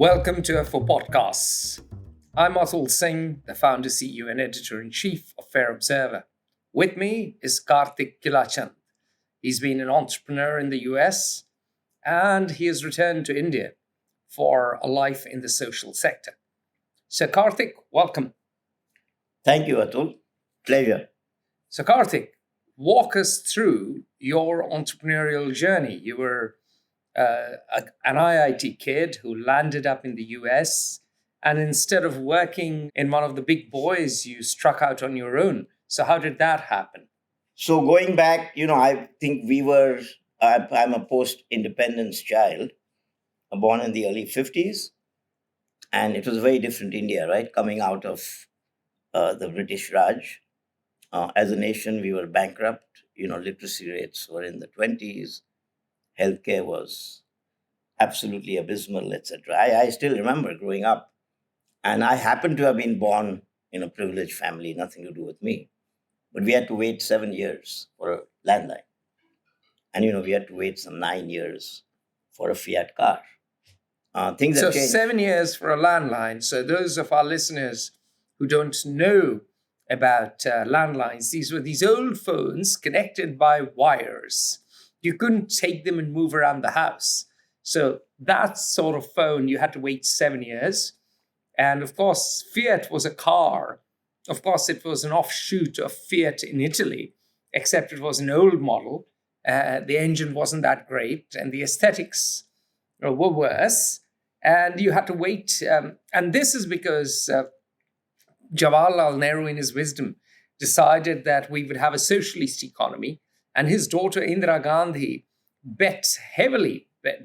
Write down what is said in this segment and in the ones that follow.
Welcome to F4 Podcasts. I'm Atul Singh, the founder, CEO, and editor-in-chief of Fair Observer. With me is Kartik Kilachand. He's been an entrepreneur in the US, and he has returned to India for a life in the social sector. So Kartik, welcome. Thank you, Atul. Pleasure. So Kartik, walk us through your entrepreneurial journey. You were an IIT kid who landed up in the US, and instead of working in one of the big boys, you struck out on your own. So how did that happen? So going back, I think I'm a post-independence child, born in the early 50s, and it was a very different India, right? Coming out of the British Raj. As a nation, we were bankrupt. Literacy rates were in the 20s. Healthcare was absolutely abysmal, etc. I still remember growing up, and I happened to have been born in a privileged family, nothing to do with me. But we had to wait 7 years for a landline. And, we had to wait some 9 years for a Fiat car. Things So have changed. 7 years for a landline. So those of our listeners who don't know about landlines, these were these old phones connected by wires. You couldn't take them and move around the house. So that sort of phone, you had to wait 7 years. And of course, Fiat was a car. Of course, it was an offshoot of Fiat in Italy, except it was an old model. The engine wasn't that great, and the aesthetics were worse. And you had to wait. And this is because Jawaharlal Nehru, in his wisdom, decided that we would have a socialist economy. And his daughter, Indira Gandhi,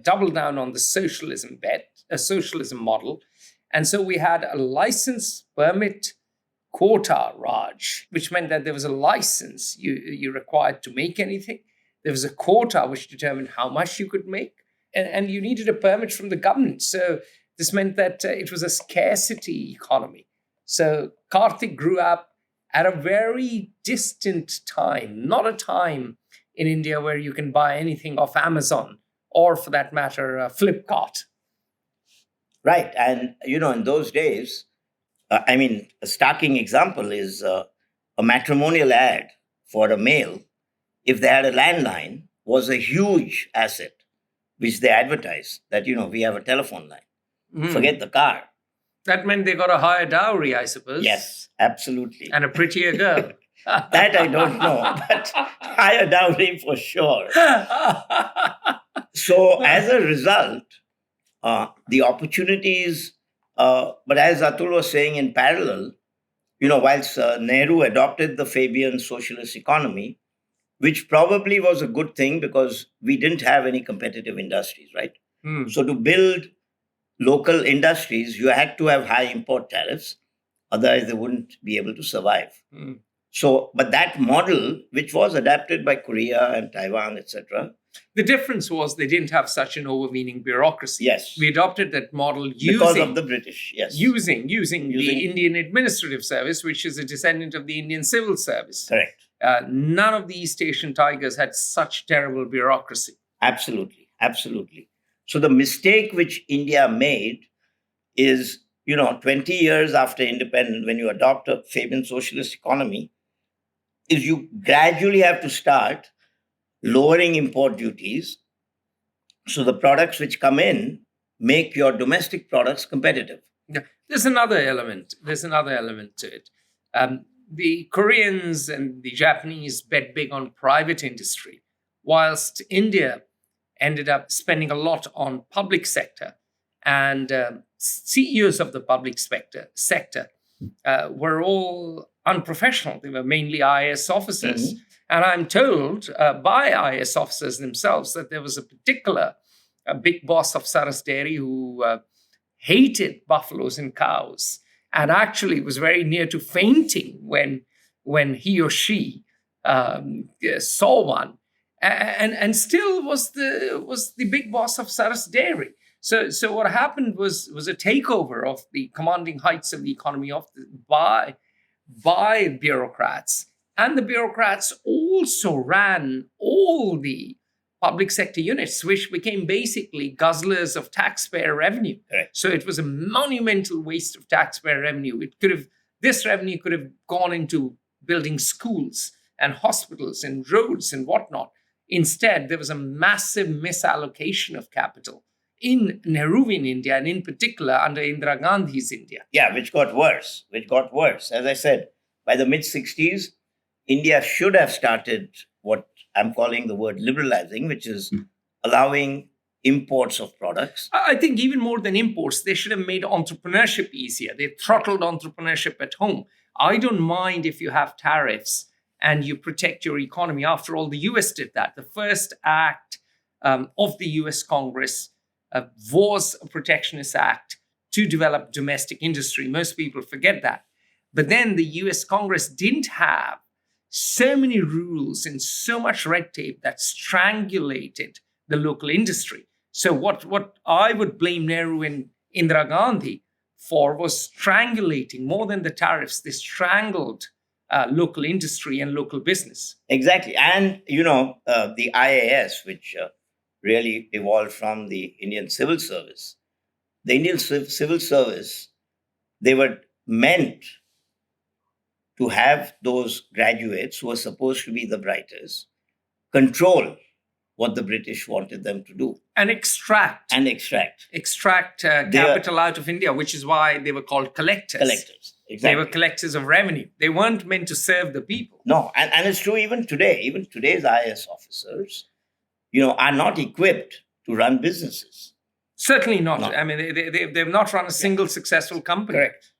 doubled down on the socialism model. And so we had a license, permit, quota Raj, which meant that there was a license you required to make anything. There was a quota which determined how much you could make. And you needed a permit from the government. So this meant that it was a scarcity economy. So Kartik grew up at a very distant time, not a time in India where you can buy anything off Amazon or, for that matter, Flipkart. Right. And, in those days, a starking example is a matrimonial ad for a male, if they had a landline, was a huge asset, which they advertised that, we have a telephone line. Forget the car. That meant they got a higher dowry, I suppose. Yes, absolutely. And a prettier girl. That I don't know, but higher dowry for sure. So as a result, the opportunities, but as Atul was saying in parallel, whilst Nehru adopted the Fabian socialist economy, which probably was a good thing because we didn't have any competitive industries, right? So to build local industries, you had to have high import tariffs. Otherwise, they wouldn't be able to survive. So, but that model, which was adapted by Korea and Taiwan, etc. The difference was they didn't have such an overweening bureaucracy. Yes. We adopted that model because of the British, yes. Using the Indian Administrative Service, which is a descendant of the Indian Civil Service. Correct. None of the East Asian tigers had such terrible bureaucracy. Absolutely. Absolutely. So the mistake which India made is, 20 years after independence, when you adopt a Fabian socialist economy, is you gradually have to start lowering import duties. So the products which come in make your domestic products competitive. Yeah. There's another element to it. The Koreans and the Japanese bet big on private industry, whilst India ended up spending a lot on public sector. And CEOs of the public sector were all unprofessional. They were mainly IAS officers. And I'm told by IAS officers themselves that there was a particular big boss of Saras Dairy who hated buffaloes and cows and actually was very near to fainting when he or she saw one. And still was the big boss of Saras Dairy. So what happened was a takeover of the commanding heights of the economy by bureaucrats. And the bureaucrats also ran all the public sector units, which became basically guzzlers of taxpayer revenue. Correct. So it was a monumental waste of taxpayer revenue. This revenue could have gone into building schools and hospitals and roads and whatnot. Instead, there was a massive misallocation of capital in Nehruvian India, and in particular under Indira Gandhi's India. Yeah, which got worse. As I said, by the mid-60s, India should have started what I'm calling the word liberalizing, which is allowing imports of products. I think even more than imports, they should have made entrepreneurship easier. They throttled entrepreneurship at home. I don't mind if you have tariffs and you protect your economy. After all, the US did that. The first act of the US Congress was a protectionist act to develop domestic industry. Most people forget that. But then the US Congress didn't have so many rules and so much red tape that strangulated the local industry. So what I would blame Nehru and Indira Gandhi for was strangulating, more than the tariffs. They strangled local industry and local business. Exactly. And, the IAS, which really evolved from the Indian Civil Service. The Indian Civil Service, they were meant to have those graduates who were supposed to be the brightest control what the British wanted them to do. And extract capital out of India, which is why they were called collectors. Exactly. They were collectors of revenue. They weren't meant to serve the people. No, and it's true even today. Even today's IAS officers, are not equipped to run businesses. Certainly not. No. I mean, they've not run a single successful company. Correct.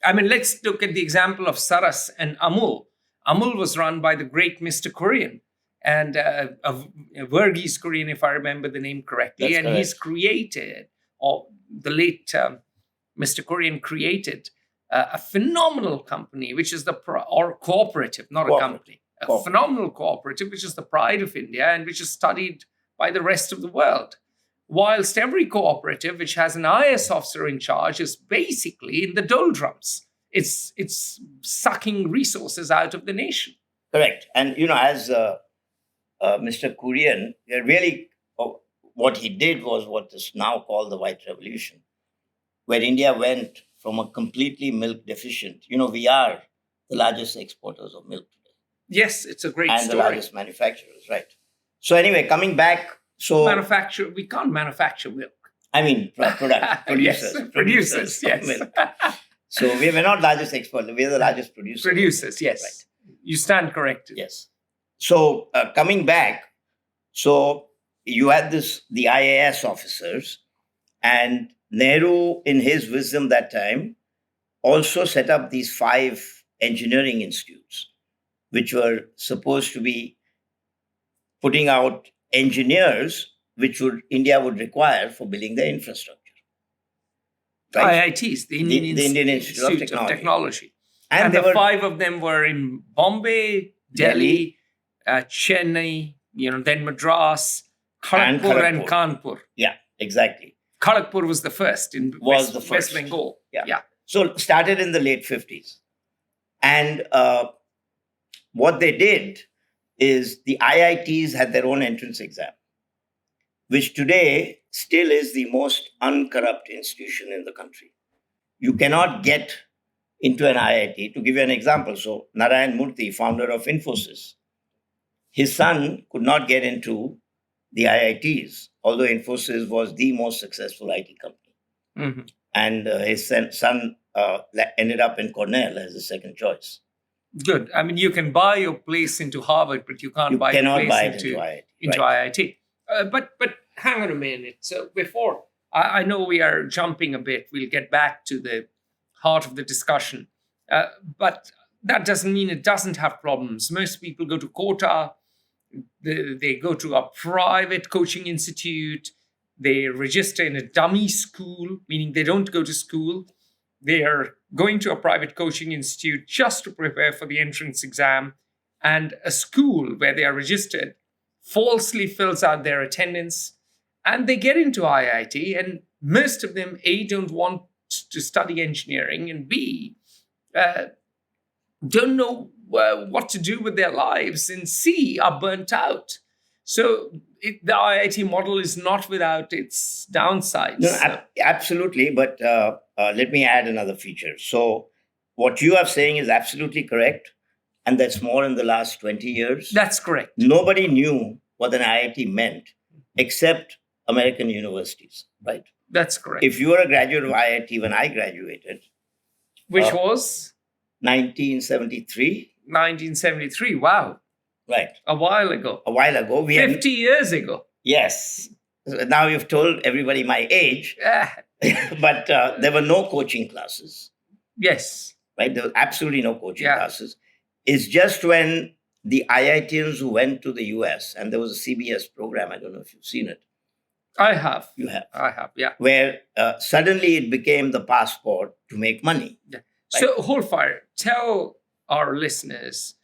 I mean, let's look at the example of Saras and Amul. Amul was run by the great Mr. Korean, and a Verghese Korean, if I remember the name correctly. That's and correct. He's created, or the late Mr. Korean created, a phenomenal company, which is or cooperative, not a company. A phenomenal cooperative, which is the pride of India and which is studied by the rest of the world. Whilst every cooperative, which has an IAS officer in charge, is basically in the doldrums. It's sucking resources out of the nation. Correct. And, as Mr. Korean, really what he did was what is now called the White Revolution, where India went from a completely milk deficient. We are the largest exporters of milk today. Yes, it's a great and story. And the largest manufacturers, right. So anyway, coming back, we can't manufacture milk. I mean, producers. Yes, producers, yes. Milk. So we're not largest exporter, we're the largest producers. Producers, yes. Right. You stand corrected. Yes. So coming back, so you had the IAS officers, and Nehru, in his wisdom that time, also set up these 5 engineering institutes, which were supposed to be putting out engineers which India would require for building their infrastructure. Right? IITs, the Indian Institute of Technology. And the 5 of them were in Bombay, Delhi, Chennai, then Madras, Kharagpur and Kanpur. Yeah, exactly. Kharagpur was the first in West Bengal. Yeah. So started in the late 50s. And what they did is the IITs had their own entrance exam, which today still is the most uncorrupt institution in the country. You cannot get into an IIT. To give you an example, so Narayan Murthy, founder of Infosys, his son could not get into the IITs, although Infosys was the most successful IT company. Mm-hmm. And his son ended up in Cornell as a second choice. Good. I mean, you can buy your place into Harvard, but you cannot buy your place into IIT. But hang on a minute. So before, I know we are jumping a bit. We'll get back to the heart of the discussion. But that doesn't mean it doesn't have problems. Most people go to Kota. They go to a private coaching institute. They register in a dummy school, meaning they don't go to school. They are going to a private coaching institute just to prepare for the entrance exam. And a school where they are registered falsely fills out their attendance. And they get into IIT. And most of them, A, don't want to study engineering, and B, don't know what to do with their lives, and C, are burnt out. So the IIT model is not without its downsides. No, absolutely. But let me add another feature. So, what you are saying is absolutely correct. And that's more in the last 20 years. That's correct. Nobody knew what an IIT meant except American universities, right? That's correct. If you were a graduate of IIT when I graduated, which was 1973. 1973. Wow. Right. A while ago. A while ago. 50 years ago. Yes. Now you've told everybody my age, but there were no coaching classes. Yes. Right? There was absolutely no coaching classes. It's just when the IITians who went to the US, and there was a CBS program, I don't know if you've seen it. I have. You have? I have, yeah. Where suddenly it became the passport to make money. Yeah. Right? So, Holfire, tell our listeners,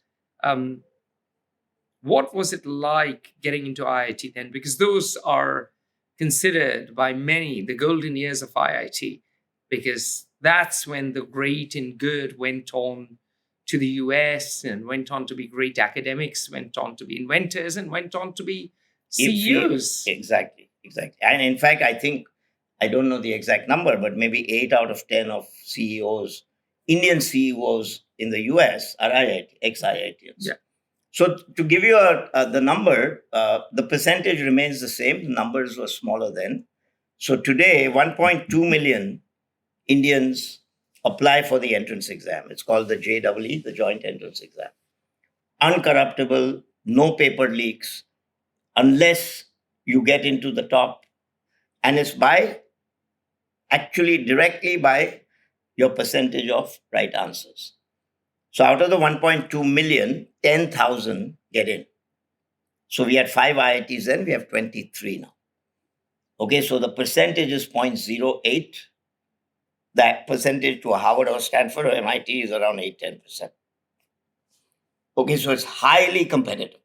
what was it like getting into IIT then? Because those are considered by many the golden years of IIT, because that's when the great and good went on to the US and went on to be great academics, went on to be inventors, and went on to be CEOs. Exactly. And in fact, I think, I don't know the exact number, but maybe 8 out of 10 of CEOs, Indian CEOs in the US are ex-IITians. Yeah. So to give you the number, the percentage remains the same. The numbers were smaller then. So today, 1.2 million Indians apply for the entrance exam. It's called the JEE, the Joint Entrance Exam. Uncorruptible, no paper leaks, unless you get into the top. And it's directly by your percentage of right answers. So out of the 1.2 million, 10,000 get in. So we had 5 IITs then, we have 23 now. Okay, so the percentage is 0.08. That percentage to a Harvard or Stanford or MIT is around 8-10%. Okay, so it's highly competitive.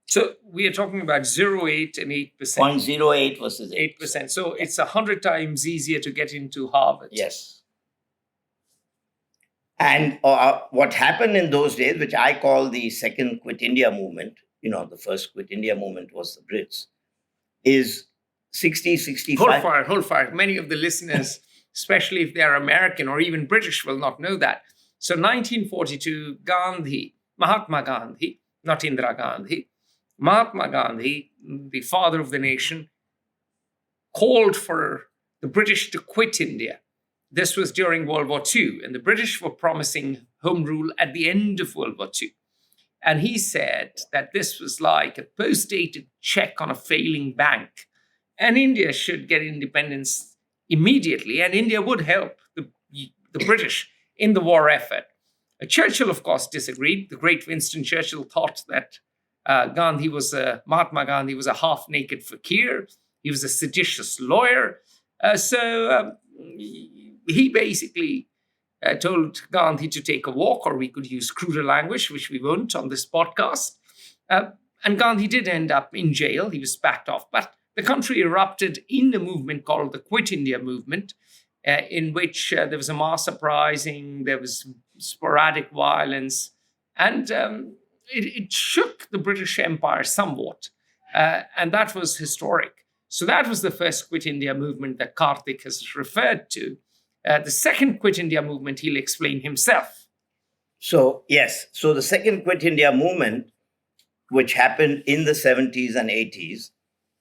So we are talking about 0.8 and 8%. 0.08 versus 8%. So it's 100 times easier to get into Harvard. Yes. And what happened in those days, which I call the second Quit India movement, the first Quit India movement was the Brits, is 65. Hold fire. Many of the listeners, especially if they're American or even British, will not know that. So 1942, Mahatma Gandhi, not Indira Gandhi, Mahatma Gandhi, the father of the nation, called for the British to quit India. This was during World War II, and the British were promising home rule at the end of World War II. And he said that this was like a post-dated check on a failing bank, and India should get independence immediately, and India would help the British in the war effort. Churchill, of course, disagreed. The great Winston Churchill thought that Mahatma Gandhi was a half-naked fakir. He was a seditious lawyer. So he basically told Gandhi to take a walk, or we could use cruder language, which we won't on this podcast. And Gandhi did end up in jail. He was backed off. But the country erupted in a movement called the Quit India movement, in which there was a mass uprising, there was sporadic violence, and it shook the British Empire somewhat. And that was historic. So that was the first Quit India movement that Kartik has referred to. The second Quit India movement, he'll explain himself. So, yes. So the second Quit India movement, which happened in the 70s and 80s,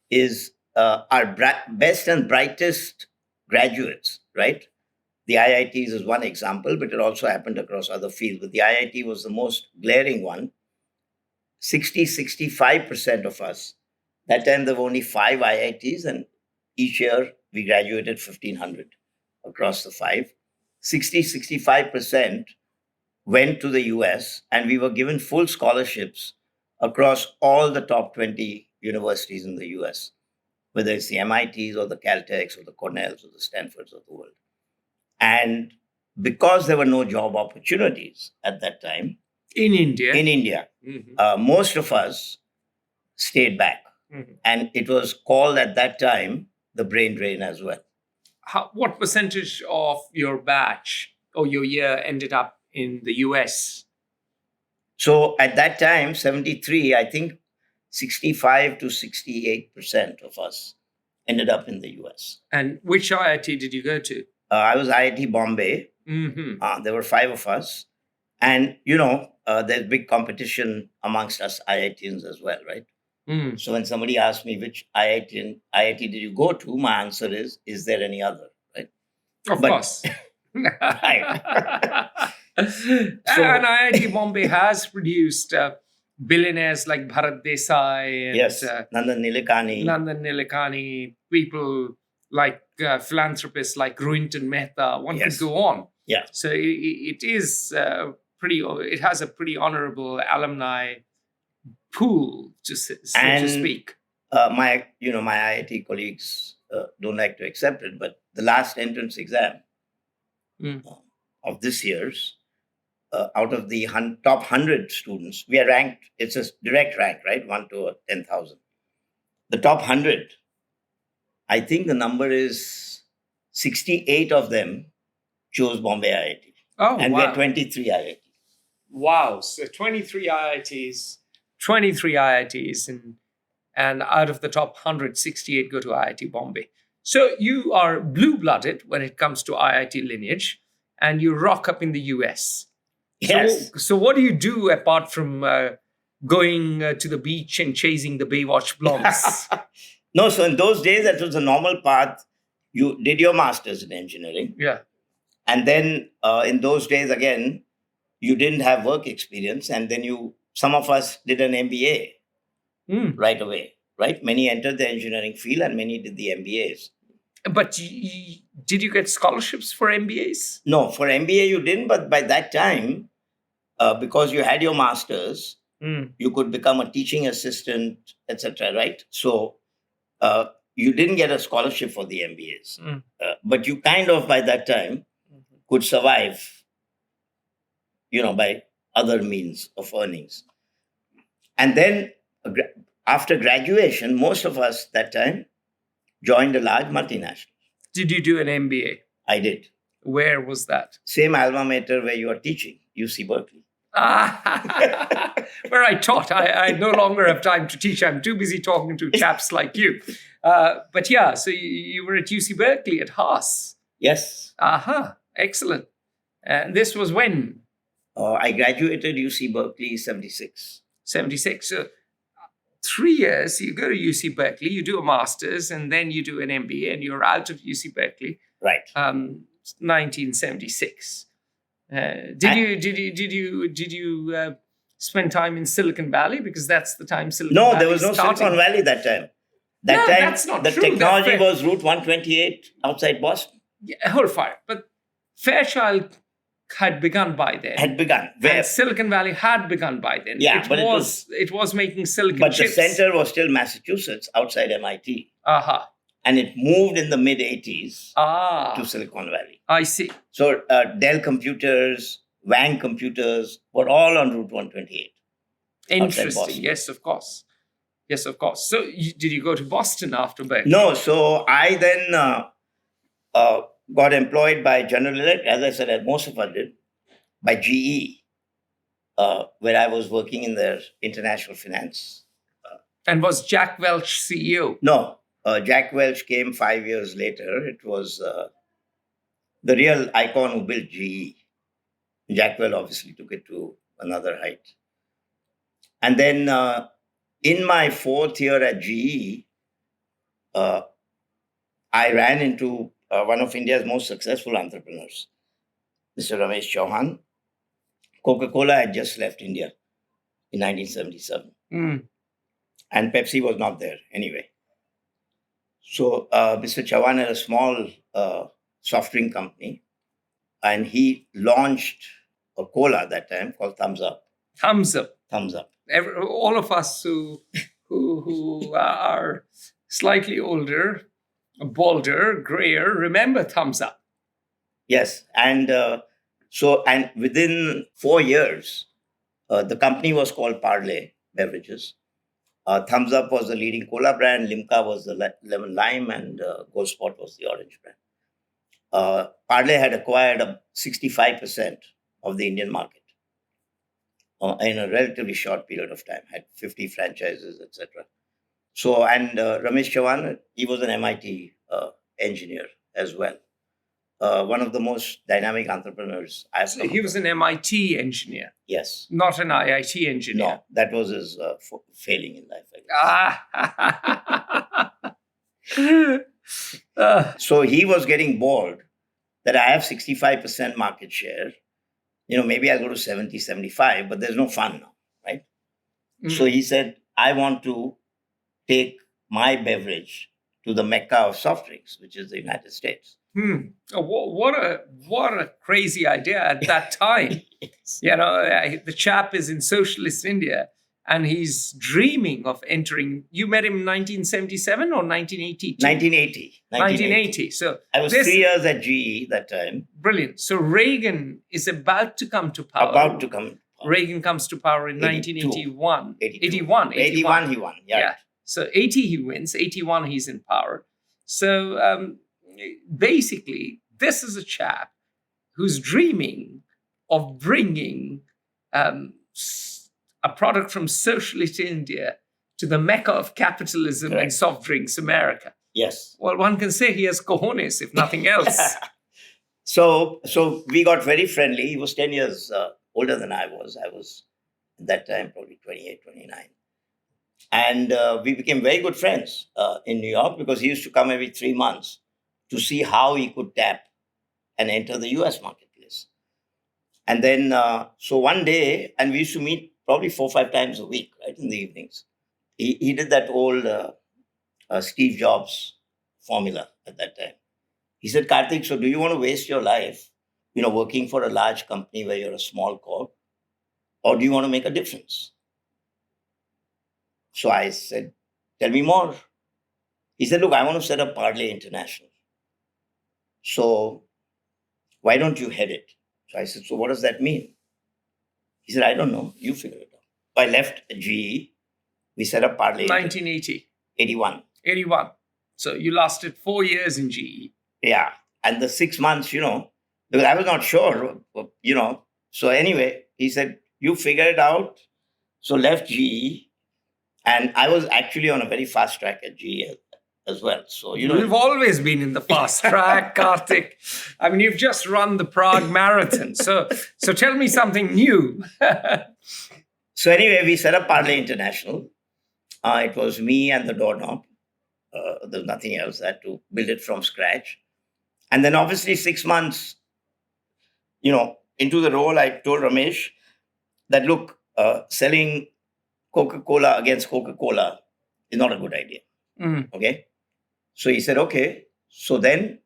is our best and brightest graduates, right? The IITs is one example, but it also happened across other fields. But the IIT was the most glaring one. 65% of us. That time there were only 5 IITs, and each year we graduated 1,500 across the 5. 65% went to the US, and we were given full scholarships across all the top 20 universities in the US, whether it's the MITs or the Caltechs or the Cornells or the Stanfords of the world. And because there were no job opportunities at that time in India, mm-hmm. Most of us stayed back. Mm-hmm. And it was called at that time the brain drain as well. What percentage of your batch or your year ended up in the US? So at that time, 73, I think 65 to 68% of us ended up in the US. And which IIT did you go to? I was IIT Bombay. Mm-hmm. There were 5 of us. And, there's big competition amongst us IITians as well, right? Mm. So when somebody asks me which IIT did you go to, my answer is there any other, right? Of course. Right. And IIT Bombay has produced billionaires like Bharat Desai and Yes, Nandan Nilekani, people like philanthropists like Ruinton Mehta. One Yes. could go on. Yeah. So it is it has a pretty honorable alumni pool, so to speak. My IIT colleagues don't like to accept it, but the last entrance exam of this year's, out of the top 100 students, we are ranked, it's a direct rank, right? 1 to 10,000. The top 100, I think the number is 68 of them chose Bombay IIT. Oh, and wow. we are 23 IIT. Wow. So 23 IITs, and out of the top 100, 68 go to IIT Bombay. So you are blue-blooded when it comes to IIT lineage, and you rock up in the US. Yes. So what do you do apart from going to the beach and chasing the Baywatch blondes? No, so in those days, that was a normal path. You did your master's in engineering. Yeah. And then in those days, again, you didn't have work experience. And then some of us did an MBA right away, right? Many entered the engineering field and many did the MBAs. But did you get scholarships for MBAs? No, for MBA you didn't. But by that time, because you had your master's, you could become a teaching assistant, etc., right? So you didn't get a scholarship for the MBAs. But you kind of, by that time, could survive, by other means of earnings. And then after graduation, most of us that time joined a large multinational. Did you do an MBA? I did. Where was that? Same alma mater where you are teaching, UC Berkeley. Where I taught. I no longer have time to teach. I'm too busy talking to chaps like you. But yeah, so you were at UC Berkeley at Haas. Yes. Aha, excellent. And this was when? I graduated UC Berkeley 76. 76. So 3 years, you go to UC Berkeley, you do a master's, and then you do an MBA, and you're out of UC Berkeley. Right. 1976. Did you spend time in Silicon Valley, because that's the time Silicon Valley there was no started. Silicon Valley that time. That's not the true. Technology was Route 128 outside Boston. Yeah, hold fire. But Fairchild had begun by then. Where? And Silicon Valley had begun by then. Yeah, it was making silicon but chips. But the center was still Massachusetts, outside MIT. Aha. And it moved in the mid-80s to Silicon Valley. I see. So Dell computers, Wang computers were all on Route 128. Interesting. Yes, of course. So did you go to Boston after Berkeley? No. So I then got employed by General Electric, as I said, as most of us did, by GE, where I was working in their international finance. And was Jack Welch CEO? No. Jack Welch came 5 years later. It was the real icon who built GE. Jack Welch obviously took it to another height. And then in my 4th year at GE, I ran into one of India's most successful entrepreneurs, Mr. Ramesh Chauhan. Coca-Cola had just left India in 1977. And Pepsi was not there anyway. So Mr. Chauhan had a small soft drink company, and he launched a cola that time called Thumbs Up. Thumbs Up. All of us who are slightly older, bolder, grayer, remember Thumbs Up. Yes, and within 4 years, the company was called Parle Beverages. Thumbs Up was the leading cola brand, Limca was the lemon lime, and Gold Spot was the orange brand. Parle had acquired 65% of the Indian market. in a relatively short period of time, had 50 franchises, etc. So, and Ramesh Chavan, he was an MIT engineer as well. One of the most dynamic entrepreneurs I've So come he was across. an MIT engineer, Yes. not an IIT engineer. No, that was his failing in life, I guess. Ah. So he was getting bored that I have 65% market share. Maybe I'll go to 70, 75, but there's no fun now, right? So he said, I want to take my beverage to the mecca of soft drinks, which is the United States. What a crazy idea at that time. Yes. The chap is in socialist India and he's dreaming of entering. You met him in 1977 or 1982? 1980. 1980. So I was 3 years at GE that time. Brilliant. So Reagan is about to come to power. About to come. Reagan comes to power in 1981. 81 he won. Yeah. So 80 he wins. 81 he's in power. So basically, this is a chap who's dreaming of bringing a product from socialist India to the mecca of capitalism and soft drinks, America. Yes. Well, one can say he has cojones, if nothing else. So we got very friendly. He was 10 years older than I was. I was, at that time, probably 28, 29. And we became very good friends in New York because he used to come every 3 months to see how he could tap and enter the US marketplace. And then, so one day, and we used to meet probably 4 or 5 times a week, right, in the evenings. He did that old Steve Jobs formula at that time. He said, Kartik, so do you want to waste your life, working for a large company where you're a small corp, or do you want to make a difference? So I said, tell me more. He said, look, I want to set up Parley International. So why don't you head it? So I said, so what does that mean? He said, I don't know. You figure it out. I left GE. We set up Parley. 1980. 81. 81. So you lasted 4 years in GE. Yeah. And the 6 months, because I was not sure, So anyway, he said, you figure it out. So left GE. And I was actually on a very fast track at GE as well. So, You've always been in the fast track, Kartik. I mean, you've just run the Prague Marathon. So tell me something new. So anyway, we set up Parley International. It was me and the doorknob. There's nothing else. I had to build it from scratch. And then obviously 6 months, into the role, I told Ramesh that, look, selling Coca-Cola against Coca-Cola is not a good idea. Okay? So he said, okay. So then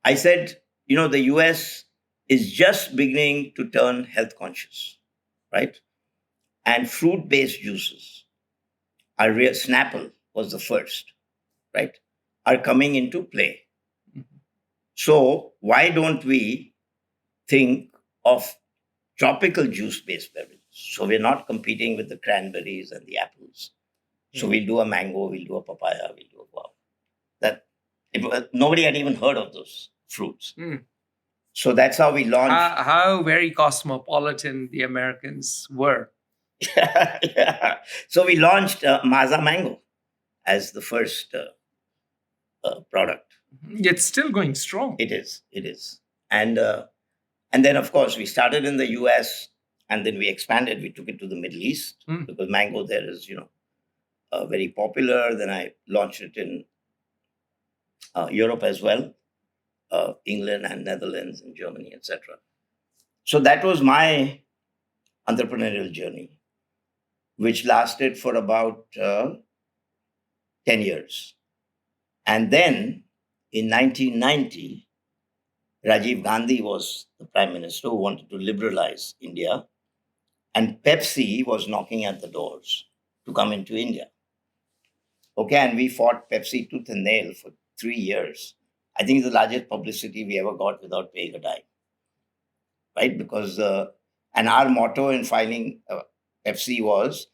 I said, the US is just beginning to turn health conscious, right? And fruit-based juices are real. Snapple was the first, right? Are coming into play. So why don't we think of tropical juice-based beverages? So we're not competing with the cranberries and the apples. So we'll do a mango, we'll do a papaya, we'll do a guava. Nobody had even heard of those fruits. So that's how we launched. How very cosmopolitan the Americans were. Yeah. So we launched Maza Mango as the first product. It's still going strong. It is. And then, of course, we started in the US and then we expanded. We took it to the Middle East because mango there is, very popular. Then I launched it in Europe as well, England and Netherlands and Germany, etc. So that was my entrepreneurial journey, which lasted for about 10 years. And then in 1990, Rajiv Gandhi was the prime minister who wanted to liberalize India. And Pepsi was knocking at the doors to come into India. Okay, and we fought Pepsi tooth and nail for 3 years. I think it's the largest publicity we ever got without paying a dime. Right? Because, and our motto in filing Pepsi was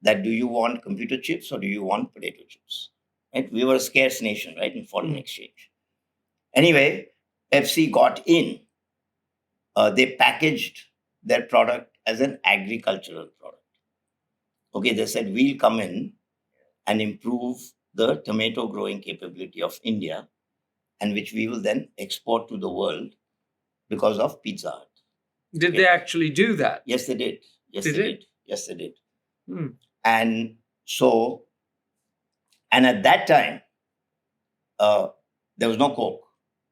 that, do you want computer chips or do you want potato chips? Right? We were a scarce nation, right, in foreign exchange. Anyway, Pepsi got in. They packaged their product as an agricultural product. Okay, they said, we'll come in and improve the tomato growing capability of India, and which we will then export to the world because of Pizza Hut. Did they actually do that? Yes, they did. Yes, Did they it? did. Yes, they did. Hmm. And so, and at that time, there was no Coke.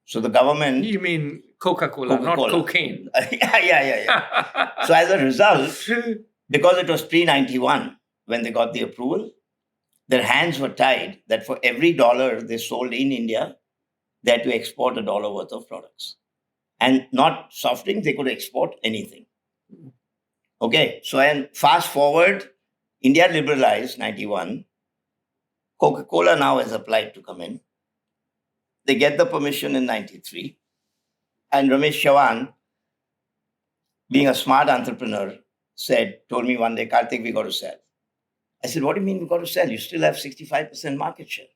So the government... You mean Coca-Cola, not Coca-Cola. cocaine. Yeah. So as a result, because it was pre-91 when they got the approval, their hands were tied that for every dollar they sold in India, they had to export $1 worth of products. And not soft drinks, they could export anything. Okay, so and fast forward, India liberalized 91. Coca-Cola now has applied to come in. They get the permission in 93. And Ramesh Chavan, being a smart entrepreneur, told me one day, Kartik, we got to sell. I said, what do you mean we got to sell? You still have 65% market share.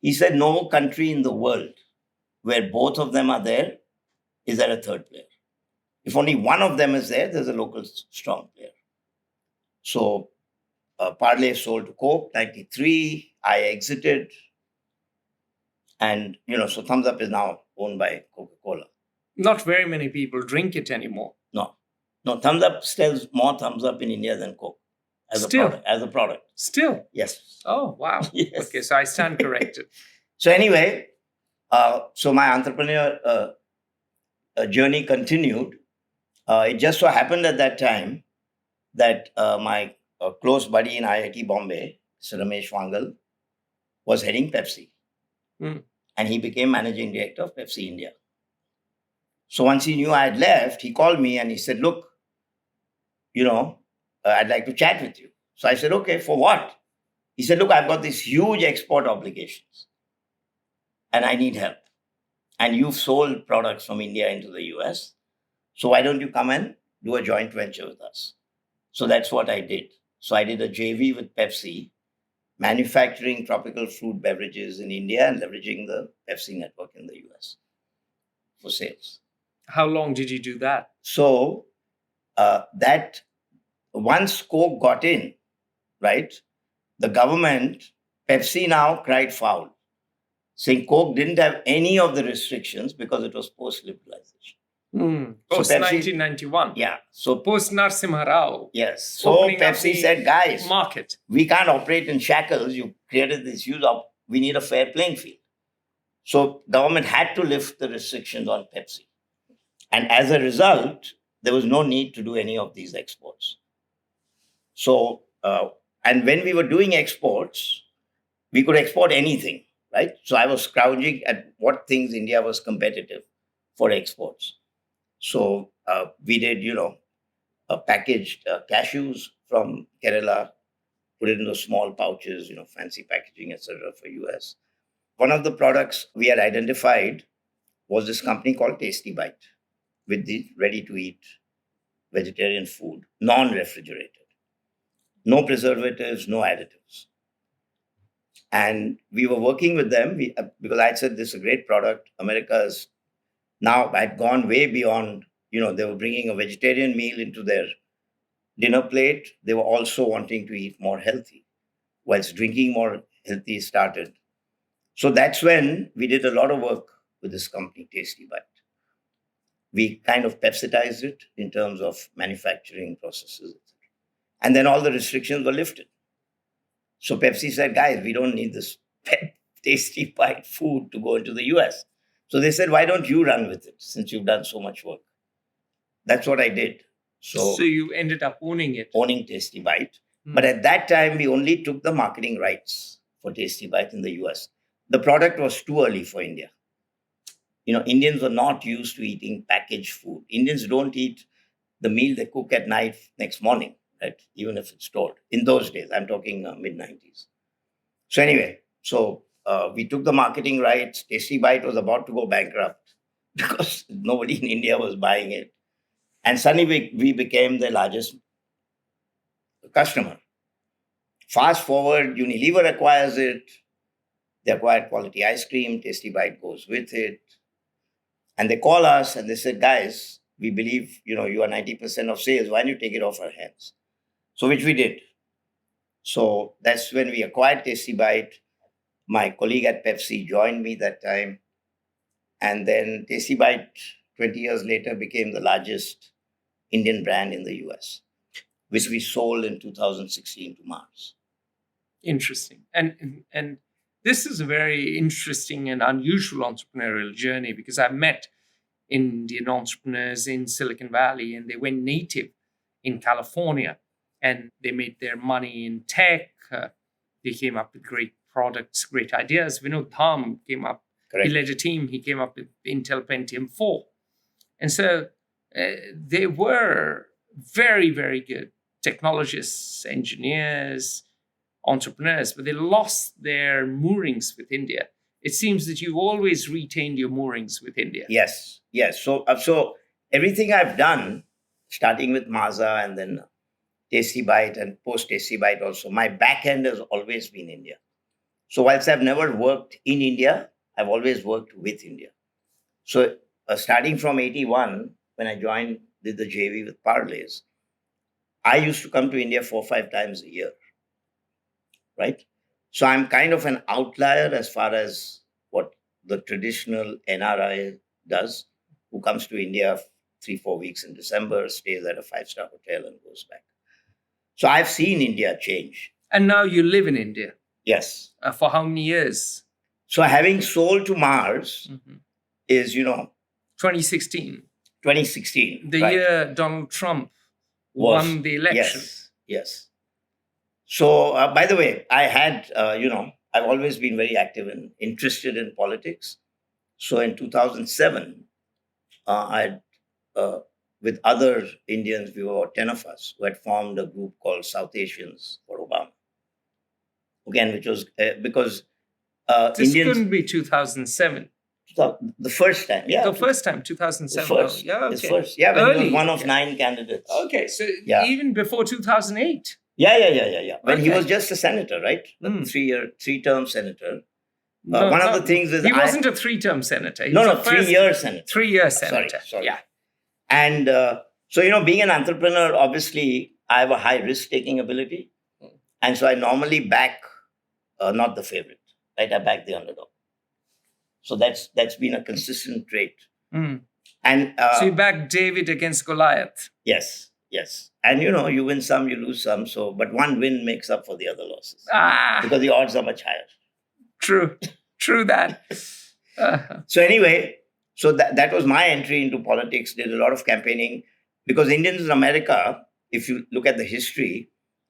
He said, no country in the world where both of them are there is there a third player. If only one of them is there, there's a local strong player. So Parley sold to Coke, 93. I exited. And, so Thumbs Up is now owned by Coca-Cola. Not very many people drink it anymore. No, Thumbs Up sells more Thumbs Up in India than Coke. As a product. Still? Yes. Oh, wow. Yes. Okay, so I stand corrected. So anyway, so my entrepreneur journey continued. It just so happened at that time that my close buddy in IIT Bombay, Sir Ramesh Wangal, was heading Pepsi. And he became managing director of Pepsi India. So once he knew I had left, he called me and he said, look, I'd like to chat with you. So I said, okay, for what? He said, look, I've got these huge export obligations and I need help. And you've sold products from India into the US. So why don't you come and do a joint venture with us? So that's what I did. So I did a JV with Pepsi, manufacturing tropical fruit beverages in India and leveraging the Pepsi network in the US for sales. How long did you do that? So that once Coke got in, right, the government, Pepsi now cried foul, saying Coke didn't have any of the restrictions because it was post-liberalization. Post 1991. Yeah. So post Narasimha Rao. Yes. So Pepsi said, guys, market. We can't operate in shackles. You created this huge we need a fair playing field. So government had to lift the restrictions on Pepsi. And as a result, there was no need to do any of these exports. So, and when we were doing exports, we could export anything, right? So I was scrounging at what things India was competitive for exports. So we did, packaged cashews from Kerala, put it in those small pouches, fancy packaging, etc. for US. One of the products we had identified was this company called Tasty Bite, with the ready-to-eat vegetarian food, non-refrigerated. No preservatives, no additives. And we were working with them because I said, this is a great product. America's now had gone way beyond, they were bringing a vegetarian meal into their dinner plate. They were also wanting to eat more healthy, whilst drinking more healthy started. So that's when we did a lot of work with this company, Tasty Bite. We kind of Pepsitized it in terms of manufacturing processes, etc. And then all the restrictions were lifted. So Pepsi said, guys, we don't need this Tasty Bite food to go into the US. So they said, why don't you run with it since you've done so much work? That's what I did. So you ended up owning it. Owning Tasty Bite. But at that time, we only took the marketing rights for Tasty Bite in the US. The product was too early for India. Indians were not used to eating packaged food. Indians don't eat the meal they cook at night next morning, right? Even if it's stored. In those days, I'm talking mid-90s. So anyway, we took the marketing rights. Tasty Bite was about to go bankrupt because nobody in India was buying it. And suddenly we became the largest customer. Fast forward, Unilever acquires it. They acquired Quality Ice Cream. Tasty Bite goes with it. And they call us and they said, guys, we believe, you are 90% of sales. Why don't you take it off our hands? So which we did. So that's when we acquired Tasty Bite. My colleague at Pepsi joined me that time. And then Tasty Bite, 20 years later, became the largest Indian brand in the US, which we sold in 2016 to Mars. Interesting. And this is a very interesting and unusual entrepreneurial journey, because I've met Indian entrepreneurs in Silicon Valley, and they went native in California, and they made their money in tech. They came up with great products, great ideas. Vinod Tham came up. Correct. He led a team. He came up with Intel Pentium 4. And so they were very, very good technologists, engineers, entrepreneurs, but they lost their moorings with India. It seems that you've always retained your moorings with India. Yes. So everything I've done, starting with Maza and then Tasty Bite and post Tasty Bite also, my back end has always been India. So whilst I've never worked in India, I've always worked with India. So starting from 81, when I did the JV with Parlays, I used to come to India 4 or 5 times a year, right? So I'm kind of an outlier as far as what the traditional NRI does, who comes to India 3-4 weeks in December, stays at a 5-star hotel and goes back. So I've seen India change. And now you live in India. Yes. For how many years? So having sold to Mars is, 2016. 2016. The year Donald Trump won the election. Yes. So, by the way, I had, I've always been very active and interested in politics. So in 2007, I had, with other Indians, we were 10 of us, who had formed a group called South Asians for Obama. Again, which was because this Indians... couldn't be 2007. The first time, yeah. The first time, 2007. The first, yeah, okay. The first, yeah, when he was one of 9 candidates. Okay, so even before 2008. Yeah. When he was just a senator, right? A 3-term senator. One of the things is... He wasn't a 3-term senator. He was a 3-year senator. 3-year senator. Sorry. Yeah. And so, being an entrepreneur, obviously, I have a high risk-taking ability. And so I normally back not the favorite, right? I back the underdog. So that's been a consistent trait. And so you back David against Goliath. Yes. And you win some, you lose some. So, but one win makes up for the other losses because the odds are much higher. True that. So anyway, so that was my entry into politics. Did a lot of campaigning because Indians in America, if you look at the history,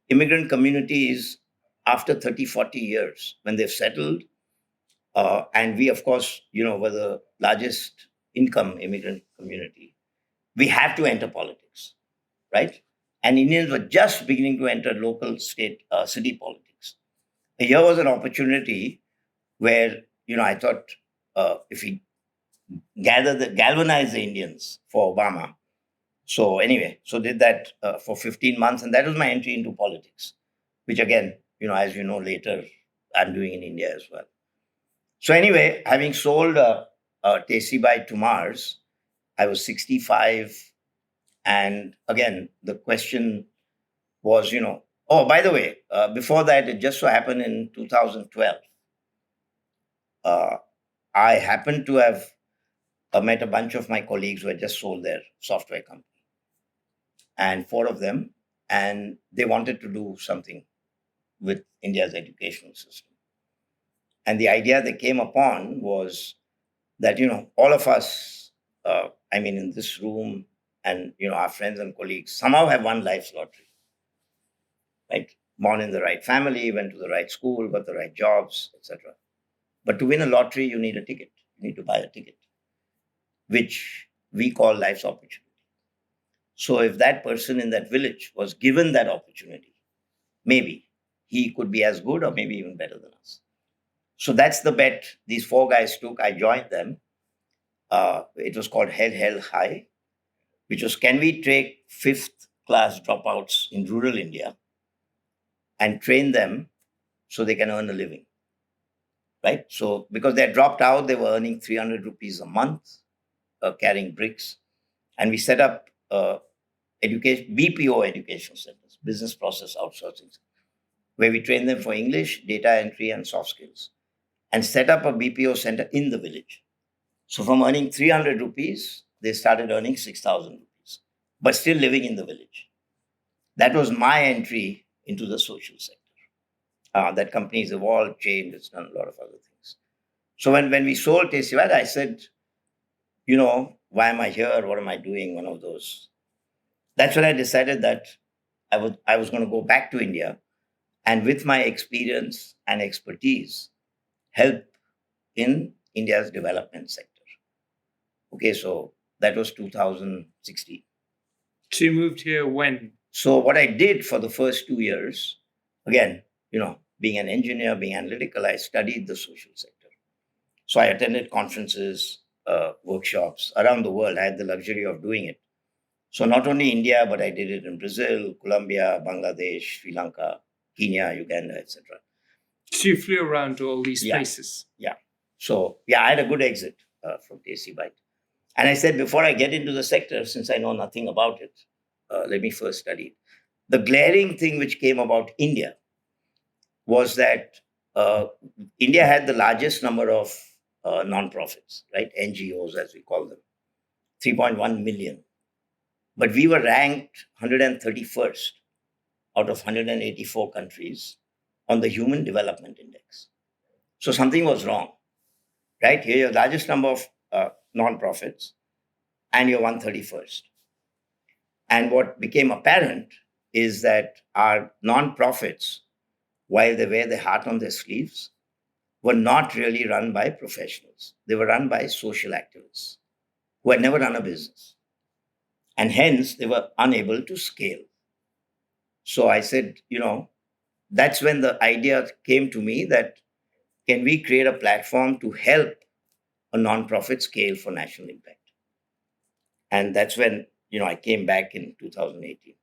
immigrant communities after 30, 40 years when they've settled. And we, of course, were the largest income immigrant community. We have to enter politics, right? And Indians were just beginning to enter local, state, city politics. Here was an opportunity where, I thought if we galvanize the Indians for Obama. So anyway, did that for 15 months. And that was my entry into politics, which again, as you know later, I'm doing in India as well. So anyway, having sold Tasty Bite to Mars, I was 65. And again, the question was, oh, by the way, before that, it just so happened in 2012, I happened to have met a bunch of my colleagues who had just sold their software company. And 4 of them, and they wanted to do something with India's educational system. And the idea they came upon was that, all of us, in this room and, our friends and colleagues somehow have won life's lottery, right? Born in the right family, went to the right school, got the right jobs, etc. But to win a lottery, you need a ticket. You need to buy a ticket, which we call life's opportunity. So if that person in that village was given that opportunity, maybe he could be as good or maybe even better than us. So that's the bet these 4 guys took. I joined them. It was called Head Held High, which was, can we take 5th class dropouts in rural India and train them so they can earn a living, right? So because they had dropped out, they were earning 300 rupees a month, carrying bricks. And we set up BPO educational centers, business process outsourcing, where we train them for English, data entry, and soft skills, and set up a BPO center in the village. So from earning 300 rupees, they started earning 6,000 rupees, but still living in the village. That was my entry into the social sector. That company's evolved, changed, it's done a lot of other things. So when we sold Tasty Bite, I said, why am I here? What am I doing? One of those. That's when I decided that I was going to go back to India and with my experience and expertise, help in India's development sector. Okay, so that was 2016. So you moved here when? So what I did for the first 2 years, again, being an engineer, being analytical, I studied the social sector. So I attended conferences, workshops around the world. I had the luxury of doing it. So not only India, but I did it in Brazil, Colombia, Bangladesh, Sri Lanka, Kenya, Uganda, etc. So you flew around to all these Yeah. places. Yeah. So I had a good exit from Tasty Bite. And I said, before I get into the sector, since I know nothing about it, let me first study it. The glaring thing which came about India was that India had the largest number of non-profits, right? NGOs, as we call them, 3.1 million. But we were ranked 131st out of 184 countries on the Human Development Index. So something was wrong, right? Here, your largest number of non-profits, and you're 131st. And what became apparent is that our non-profits, while they wear their heart on their sleeves, were not really run by professionals. They were run by social activists who had never run a business. And hence, they were unable to scale. So I said, that's when the idea came to me that can we create a platform to help a nonprofit scale for national impact? And that's when, I came back in 2018.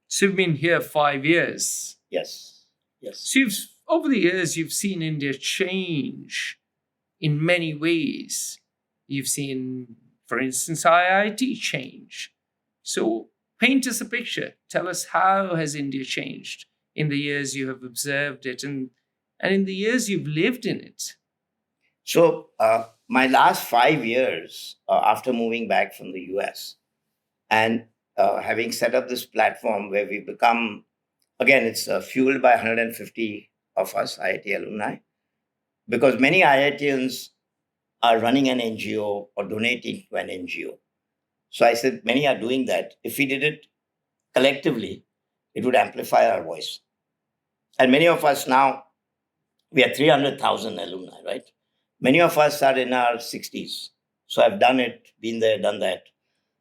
So you've been here 5 years. Yes. So over the years, you've seen India change in many ways. You've seen, for instance, IIT change. So paint us a picture. Tell us, how has India changed in the years you have observed it and in the years you've lived in it? So my last 5 years after moving back from the US and having set up this platform where we become, again, it's fueled by 150 of us IIT alumni, because many IITians are running an NGO or donating to an NGO. So I said, many are doing that. If we did it collectively, it would amplify our voice. And many of us now, we are 300,000 alumni, right? Many of us are in our 60s. So I've done it, been there, done that.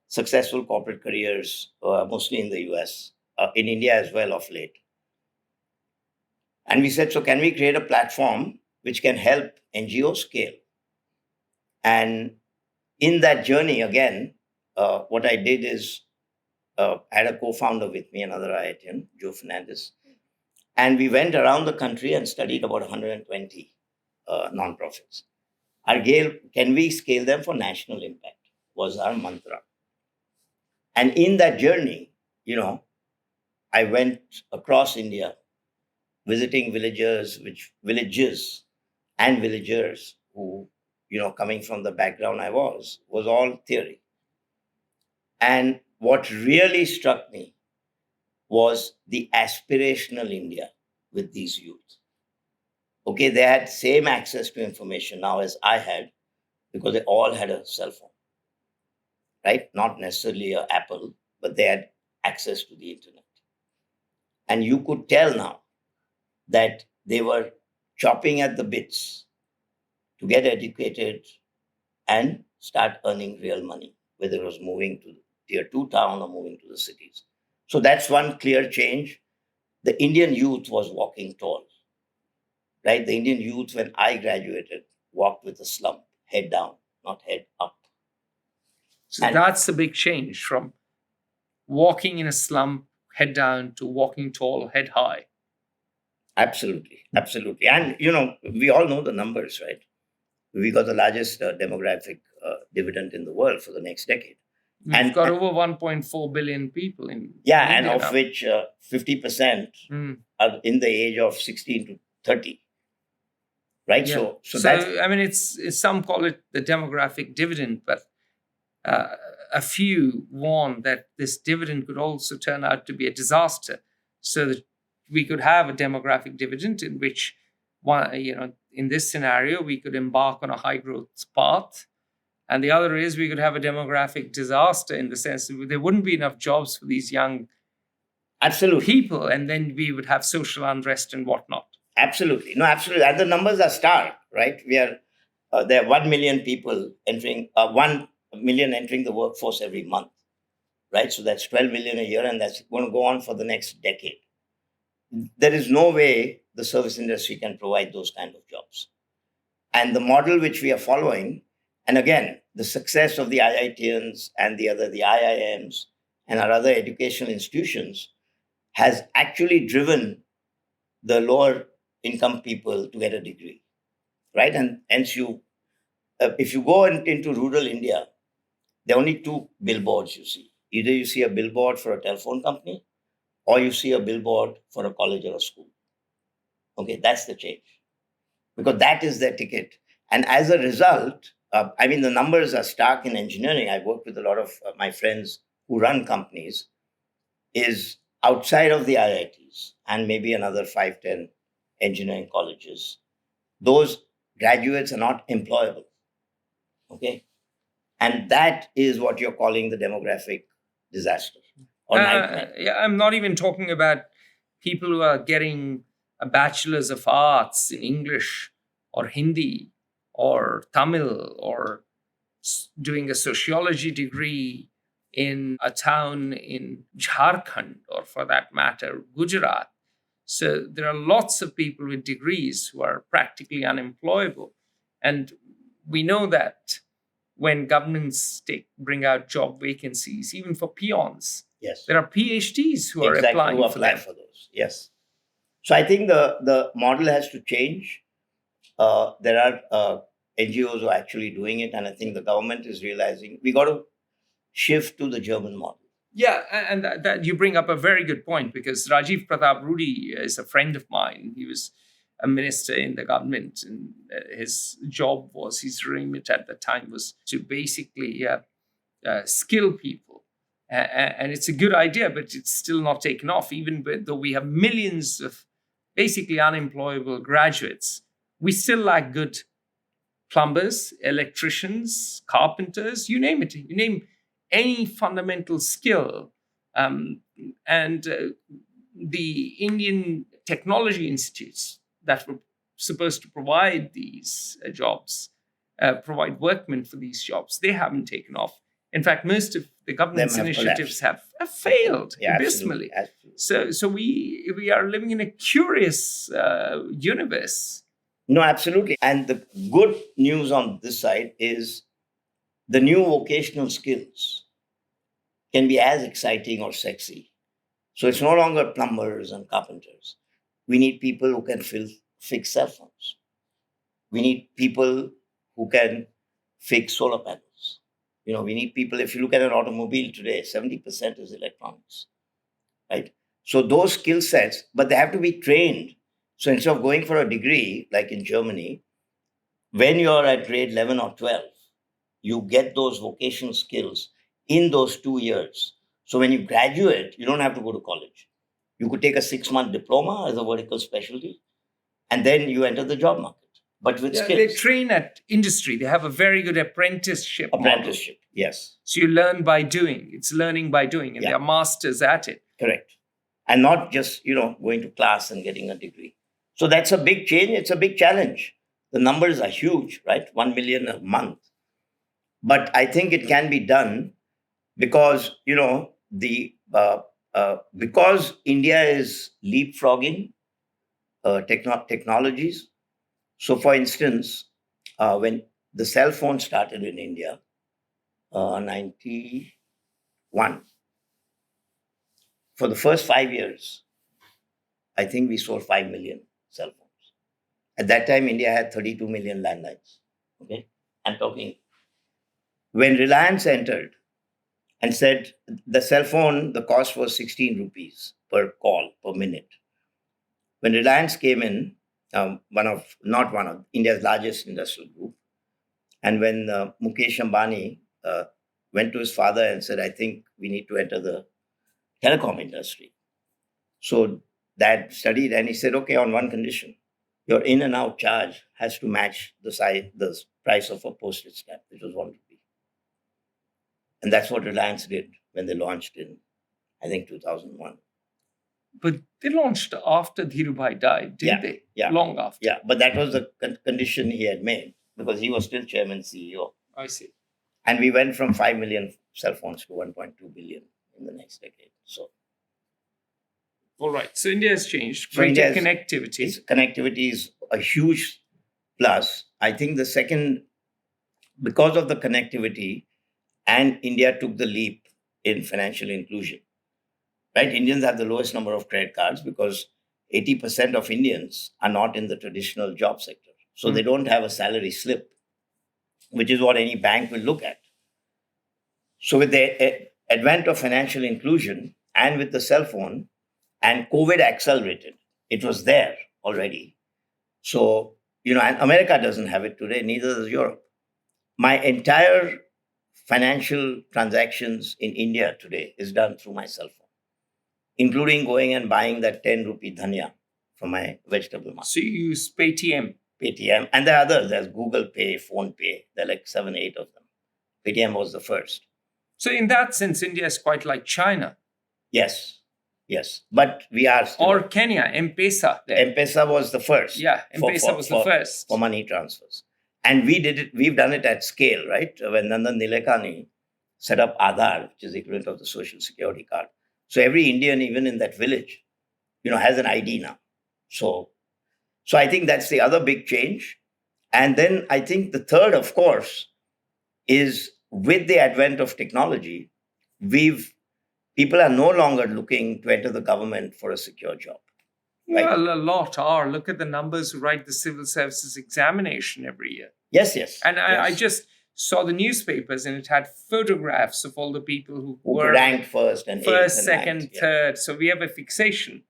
Successful corporate careers, mostly in the US, in India as well of late. And we said, so can we create a platform which can help NGOs scale? And in that journey, again, what I did is I had a co-founder with me, another IITian, Joe Fernandez. And we went around the country and studied about 120 nonprofits. Our goal, can we scale them for national impact, was our mantra. And in that journey, I went across India, visiting villages and villagers who, coming from the background I was all theory. And what really struck me was the aspirational India with these youth. Okay, they had same access to information now as I had, because they all had a cell phone, right? Not necessarily an Apple, but they had access to the internet. And you could tell now that they were chopping at the bits to get educated and start earning real money, whether it was moving to tier 2 town or moving to the cities. So that's one clear change. The Indian youth was walking tall, right? The Indian youth, when I graduated, walked with a slump, head down, not head up. So that's a big change from walking in a slump, head down, to walking tall, head high. Absolutely. And, we all know the numbers, right? We got the largest demographic dividend in the world for the next decade. We've got over 1.4 billion people in and India of now. which 50% are in the age of 16 to 30. Right? Yeah. So that's, I mean, it's some call it the demographic dividend, but a few warn that this dividend could also turn out to be a disaster, so that we could have a demographic dividend in which, in this scenario, we could embark on a high growth path. And the other is we could have a demographic disaster in the sense that there wouldn't be enough jobs for these young absolutely people, and then we would have social unrest and whatnot. Absolutely. No, absolutely. And the numbers are stark, right? There are 1 million people entering, 1 million entering the workforce every month, right? So that's 12 million a year, and that's going to go on for the next decade. There is no way the service industry can provide those kind of jobs. And the model which we are following, and again, the success of the IITians and the IIMs and our other educational institutions has actually driven the lower income people to get a degree, right? And hence if you go into rural India, there are only two billboards you see. Either you see a billboard for a telephone company, or you see a billboard for a college or a school. Okay, that's the change, because that is their ticket. And as a result, the numbers are stark in engineering. I work with a lot of my friends who run companies, is outside of the IITs and maybe another 5-10 engineering colleges, those graduates are not employable. Okay. And that is what you're calling the demographic disaster or nightmare. I'm not even talking about people who are getting a bachelor's of arts in English or Hindi or Tamil, or doing a sociology degree in a town in Jharkhand, or for that matter, Gujarat. So there are lots of people with degrees who are practically unemployable. And we know that when governments bring out job vacancies, even for peons, yes, there are PhDs who are applying who apply for those. Yes. So I think the model has to change. There are NGOs who are actually doing it, and I think the government is realizing we got to shift to the German model. Yeah, and that you bring up a very good point, because Rajiv Pratap Rudy is a friend of mine. He was a minister in the government, and his remit at the time was to basically skill people. And it's a good idea, but it's still not taken off, even though we have millions of basically unemployable graduates. We still lack good plumbers, electricians, carpenters, you name it. You name any fundamental skill. The Indian technology institutes that were supposed to provide these jobs, provide workmen for these jobs, they haven't taken off. In fact, most of the government's initiatives have failed abysmally. Absolutely. So we are living in a curious universe. No, absolutely. And the good news on this side is the new vocational skills can be as exciting or sexy. So it's no longer plumbers and carpenters. We need people who can fix cell phones. We need people who can fix solar panels. We need people, if you look at an automobile today, 70% is electronics, right? So those skill sets, but they have to be trained. So instead of going for a degree, like in Germany, when you're at grade 11 or 12, you get those vocational skills in those 2 years. So when you graduate, you don't have to go to college. You could take a 6-month diploma as a vertical specialty, and then you enter the job market. But with skills. They train at industry. They have a very good apprenticeship model. Yes. So you learn by doing. It's learning by doing, and they are masters at it. Correct. And not just, going to class and getting a degree. So that's a big change. It's a big challenge. The numbers are huge, right? 1 million a month. But I think it can be done because, because India is leapfrogging technologies. So, for instance, when the cell phone started in India, 91, for the first 5 years, I think we sold 5 million cell phones. At that time, India had 32 million landlines. Okay, I'm talking. When Reliance entered, and said the cell phone, the cost was 16 rupees per call per minute. When Reliance came in, not one of India's largest industrial group, and when Mukesh Ambani went to his father and said, I think we need to enter the telecom industry. So Dad studied and he said, okay, on one condition, your in and out charge has to match the price of a postage stamp, which was 1 rupee. And that's what Reliance did when they launched in, I think, 2001. But they launched after Dhirubhai died, didn't they? Yeah. Long after. Yeah, but that was the condition he had made because he was still chairman CEO. I see. And we went from 5 million cell phones to 1.2 billion in the next decade. So, all right. So India has changed. So Greater India's- connectivity. connectivity is a huge plus. I think the second, because of the connectivity, and India took the leap in financial inclusion. Right? Indians have the lowest number of credit cards because 80% of Indians are not in the traditional job sector. So they don't have a salary slip, which is what any bank will look at. So with the advent of financial inclusion and with the cell phone, and COVID accelerated, it was there already. So, and America doesn't have it today, neither does Europe. My entire financial transactions in India today is done through my cell phone, including going and buying that 10 rupee dhania from my vegetable market. So you use Paytm. Paytm, and there are others. There's Google Pay, Phone Pay. There are like 7, 8 of them. Paytm was the first. So in that sense, India is quite like China. Yes. But we are still. Or Kenya, M-Pesa. There. M-Pesa was the first. Yeah, M-Pesa was the first. For money transfers. And we've done it at scale, right? When Nandan Nilekani set up Aadhaar, which is the equivalent of the social security card. So every Indian, even in that village, has an ID now. So I think that's the other big change. And then I think the third, of course, is with the advent of technology, people are no longer looking to enter the government for a secure job. Right? Well, a lot are. Look at the numbers who write the civil services examination every year. Yes. And yes. I just saw the newspapers and it had photographs of all the people who were ranked first, second, ninth, third. So we have a fixation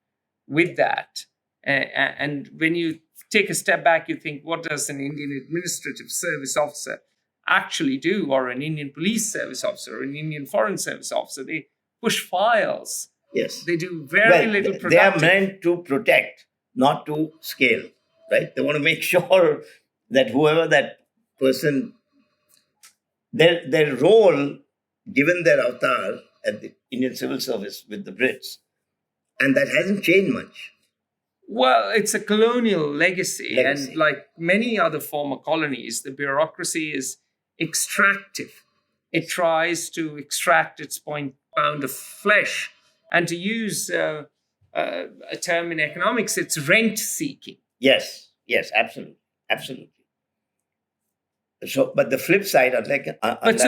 with that. And when you take a step back, you think, what does an Indian administrative service officer actually do? Or an Indian police service officer, or an Indian foreign service officer? They push files. Yes. They do very little productive. They are meant to protect, not to scale, right? They want to make sure that whoever that person, their role, given their avatar at the Indian civil service with the Brits, and that hasn't changed much. Well, it's a colonial legacy. And like many other former colonies, the bureaucracy is extractive. It tries to extract its pound of flesh. And to use a term in economics, it's rent-seeking. Yes, absolutely. So, but the flip side,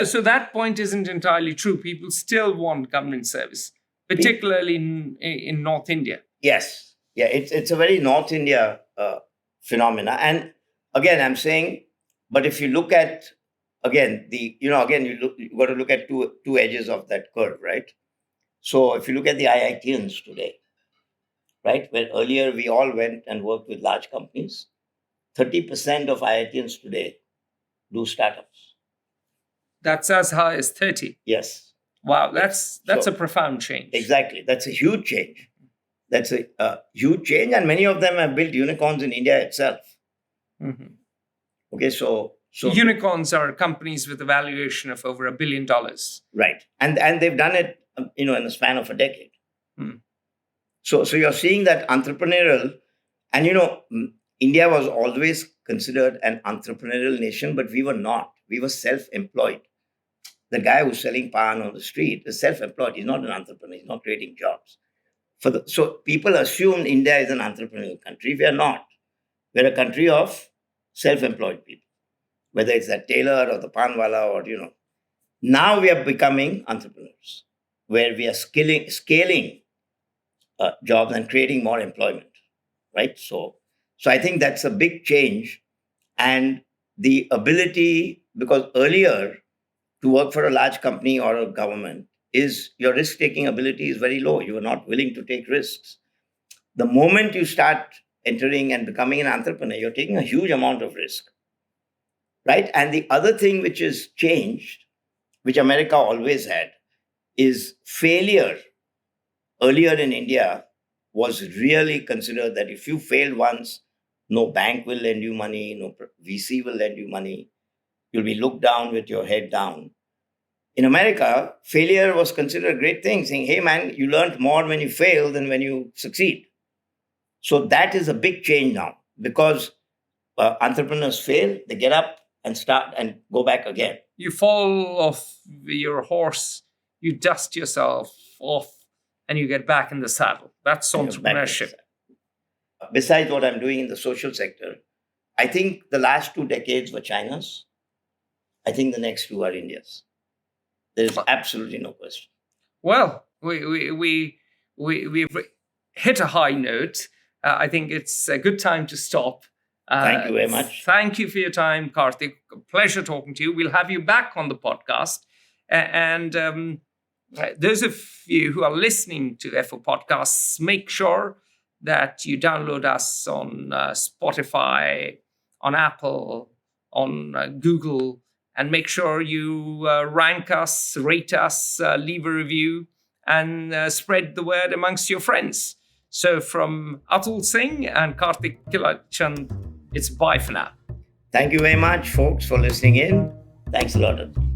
So that point isn't entirely true. People still want government service, particularly in North India. Yes, yeah, it's a very North India phenomena. And again, I'm saying, but if you look at you got to look at two edges of that curve, right? So if you look at the IITians today, right, where earlier we all went and worked with large companies, 30% of IITians today do startups. That's as high as 30. Yes. Wow, that's a profound change. Exactly. That's a huge change. That's a huge change. And many of them have built unicorns in India itself. Mm-hmm. Okay, so unicorns are companies with a valuation of over $1 billion. Right. And they've done it in the span of a decade. So you're seeing that entrepreneurial, and India was always considered an entrepreneurial nation, but we were not. We were self-employed. The guy who's selling pan on the street is self-employed. He's not an entrepreneur. He's not creating jobs. So people assume India is an entrepreneurial country. We are not. We're a country of self-employed people, whether it's that tailor or the panwala or, Now we are becoming entrepreneurs, where we are scaling jobs and creating more employment, right? So I think that's a big change. And the ability, because earlier to work for a large company or a government, is your risk-taking ability is very low. You are not willing to take risks. The moment you start entering and becoming an entrepreneur, you're taking a huge amount of risk, right? And the other thing which has changed, which America always had, is failure. Earlier in India was really considered that if you failed once, no bank will lend you money, no VC will lend you money. You'll be looked down with your head down. In America, failure was considered a great thing, saying, hey man, you learned more when you fail than when you succeed. So that is a big change now, because entrepreneurs fail, they get up and start and go back again. You fall off your horse, you dust yourself off, and you get back in the saddle. That's entrepreneurship. Besides what I'm doing in the social sector, I think the last 2 decades were China's. I think the next 2 are India's. There is absolutely no question. Well, we've hit a high note. I think it's a good time to stop. Thank you very much. Thank you for your time, Kartik. Pleasure talking to you. We'll have you back on the podcast. And those of you who are listening to FO Podcasts, make sure that you download us on Spotify, on Apple, on Google, and make sure you rank us, rate us, leave a review, and spread the word amongst your friends. So from Atul Singh and Kartik Kilachand, it's bye for now. Thank you very much, folks, for listening in. Thanks a lot, Atul.